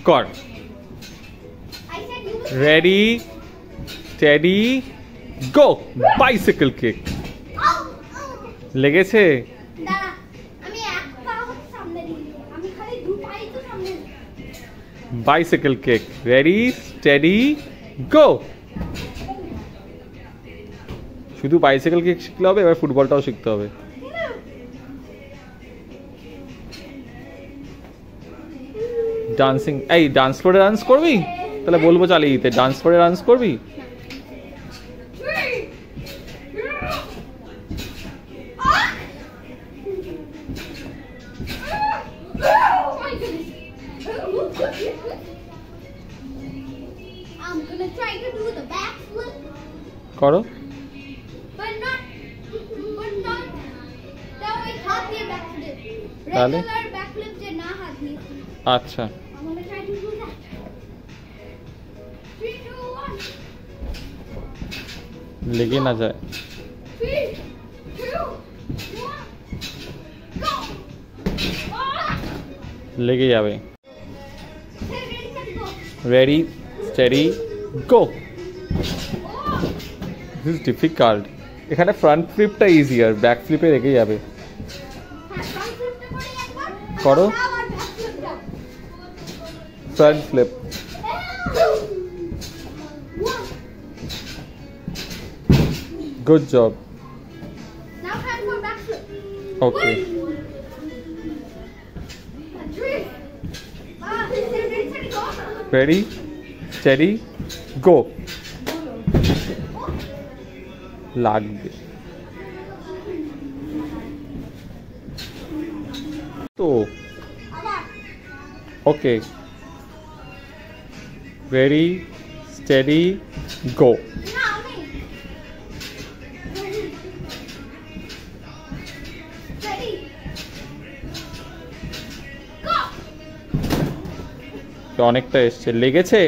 কর। Ready steady go. Bicycle kick. লেগেছে? Bicycle kick. Ready steady go. শুধু bicycle kick শিখলে হবে, এবার ফুটবলটাও শিখতে হবে। ডান্সিং, এই ডান্স ফ্লোরে ডান্স করবি? তাহলে বলবো চালিয়ে দিতে। ডান্স ফ্লোরে ডান্স করবি? I'm gonna try to do the backflip. করো। But not that way हाथ দিয়ে backflip. তাহলে? Regular backflip যে না হাত দিয়ে। আচ্ছা। I'm gonna try to do that. 3, 2, 1. লেগে না যায়। 3, 2, 1. Go. লেগে যাবে। Ready, set, go. Ready steady go. This is difficult. এখানে ফ্রন্ট ফ্লিপটা ইজিয়ার, ব্যাক ফ্লিপে রেখে যাবে। হ্যাঁ, front flipটা করি একবার। করো। আবার back flipটা। Front flip. 1. Good job. Now time for back flip. Okay. 1, 3. Ready, set, go. Ready steady go. লাগবে তো। আবার ওকে রেডি স্টেডি গো। না আমি ready go. অনেকটা এসছে। লেগেছে?